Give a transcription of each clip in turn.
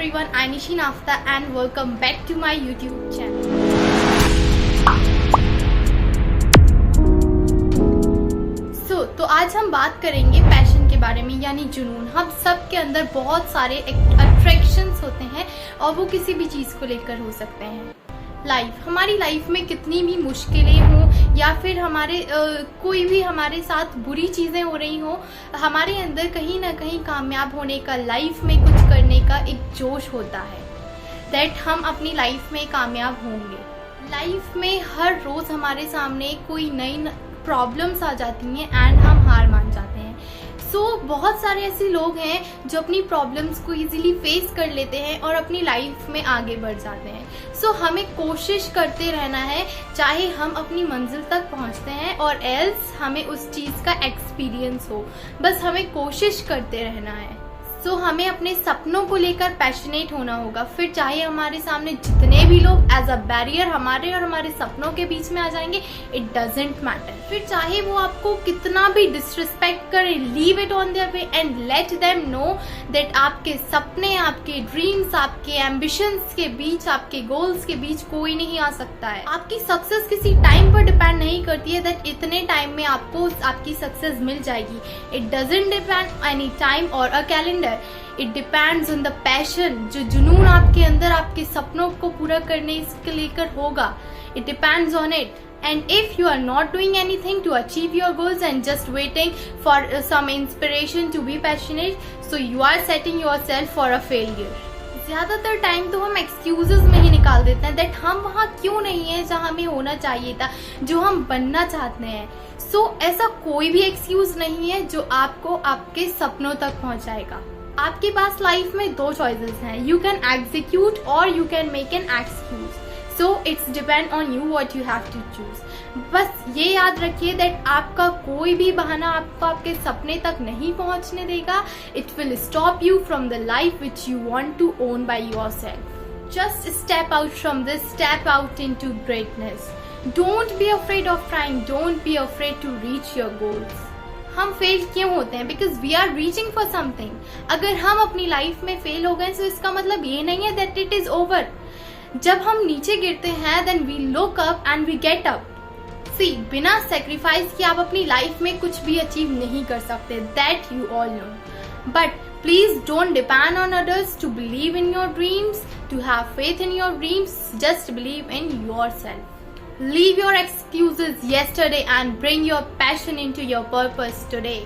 everyone, I'm Nishi Nafta and welcome back to my YouTube channel. तो आज हम बात करेंगे पैशन के बारे में, यानी जुनून। हम सब के अंदर बहुत सारे अट्रैक्शंस होते हैं और वो किसी भी चीज़ को लेकर हो सकते हैं। हमारी लाइफ में कितनी भी मुश्किलें हों या फिर कोई भी हमारे साथ बुरी चीज़ें हो रही हों, हमारे अंदर कहीं ना कहीं कामयाब होने का, लाइफ में कुछ करने का एक जोश होता है दैट हम अपनी लाइफ में कामयाब होंगे। लाइफ में हर रोज़ हमारे सामने कोई नई प्रॉब्लम्स आ जाती हैं एंड हम हार मान जाते हैं। बहुत सारे ऐसे लोग हैं जो अपनी प्रॉब्लम्स को इजीली फेस कर लेते हैं और अपनी लाइफ में आगे बढ़ जाते हैं। हमें कोशिश करते रहना है, चाहे हम अपनी मंजिल तक पहुंचते हैं और एल्स हमें उस चीज़ का एक्सपीरियंस हो, बस हमें कोशिश करते रहना है। हमें अपने सपनों को लेकर पैशनेट होना होगा। फिर चाहे हमारे सामने जितने भी लोग एज अ बैरियर हमारे और हमारे सपनों के बीच में आ जाएंगे, इट डजेंट मैटर। फिर चाहे वो आपको कितना भी डिसरिस्पेक्ट करें, leave it on their way and let them know that आपके सपने, आपके ड्रीम्स, आपके एम्बिशंस के बीच, आपके गोल्स के बीच कोई नहीं आ सकता है। आपकी सक्सेस किसी टाइम पर डिपेंड नहीं करती है दैट इतने टाइम में आपको आपकी सक्सेस मिल जाएगी। It doesn't depend any time or a calendar. It depends on the passion, जो जुनून आपके अंदर आपके सपनों को पूरा करने के लेकर होगा। It depends on it. And if you are not doing anything to achieve your goals and just waiting for some inspiration to be passionate, so you are setting yourself for a failure. ज़्यादातर time तो हम excuses में ही निकाल देते हैं that हम वहाँ क्यों नहीं है जहाँ हमें होना चाहिए था, जो हम बनना चाहते हैं। ऐसा कोई भी एक्सक्यूज नहीं है जो आपको आपके सपनों तक पहुँचाएगा। आपके पास लाइफ में दो चॉइसेस हैं, यू कैन एग्जीक्यूट और you can make an excuse. It's depend on you what you have to choose. बस ये याद रखिए दैट आपका कोई भी बहाना आपको आपके सपने तक नहीं पहुंचने देगा। It will stop you from the life which you want to own by yourself. Just step out from this, step out into greatness. Don't be afraid of trying, don't be afraid to reach your goals. हम fail क्यों होते हैं? Because we are reaching for something. अगर हम अपनी life में fail हो गए तो इसका मतलब ये नहीं है दैट इट इज ओवर। जब हम नीचे गिरते हैं then we look up and we get up. बिना सेक्रीफाइस किए आप अपनी लाइफ में कुछ भी अचीव नहीं कर सकते, that you all know. But please don't depend on others to believe in your dreams, to have faith in your dreams, just believe in yourself. Leave your excuses yesterday and bring your passion into your purpose today.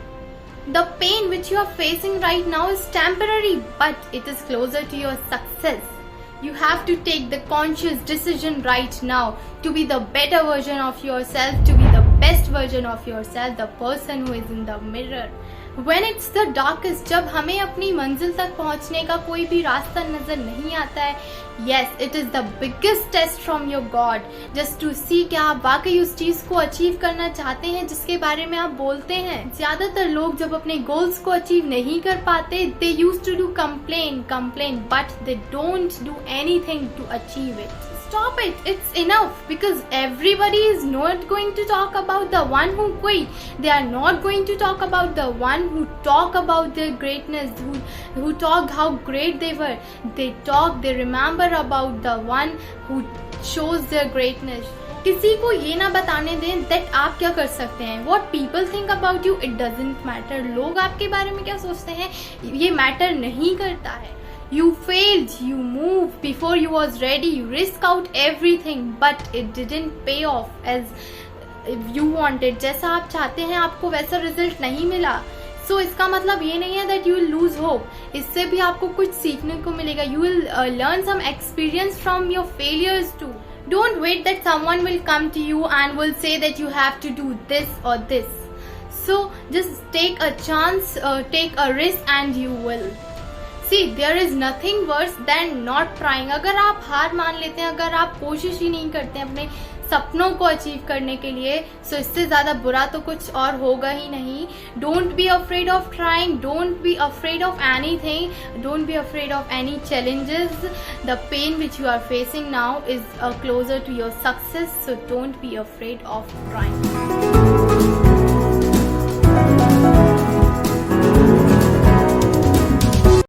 The pain which you are facing right now is temporary, but it is closer to your success. You have to take the conscious decision right now to be the better version of yourself, to be the best version of yourself, the person who is in the mirror. When it's the darkest, जब हमें अपनी मंजिल तक पहुंचने का कोई भी रास्ता नजर नहीं आता है, yes, it is the biggest test from your God, just to see क्या आप वाकई उस चीज को अचीव करना चाहते हैं जिसके बारे में आप बोलते हैं। ज्यादातर लोग जब अपने गोल्स को अचीव नहीं कर पाते, they used to do complain, but they don't do anything to achieve it. Stop it, it's enough, because everybody is not going to talk about the one who quit. They are not going to talk about the one who talk about their greatness, who talk how great they were. They remember about the one who shows their greatness. किसी को ये ना बताने दें that आप क्या कर सकते हैं। What people think about you, it doesn't matter. लोग आपके बारे में क्या सोचते हैं ये मैटर नहीं करता है। You failed, you moved before you was ready, you risk out everything, but it didn't pay off as you wanted. जैसा आप चाहते हैं आपको वैसा रिजल्ट नहीं मिला। इसका मतलब ये नहीं है that you will lose hope. इससे भी आपको कुछ सीखने को मिलेगा। You will learn some experience from your failures too. Don't wait that someone will come to you and will say that you have to do this or this. Just take a chance, take a risk and you will. There is nothing worse than not trying. अगर आप हार मान लेते हैं, अगर आप कोशिश ही नहीं करते हैं अपने सपनों को अचीव करने के लिए, इससे ज़्यादा बुरा तो कुछ और होगा ही नहीं। Don't be afraid of trying, don't be afraid of anything, don't be afraid of any challenges. The pain which you are facing now is closer to your success, so don't be afraid of trying.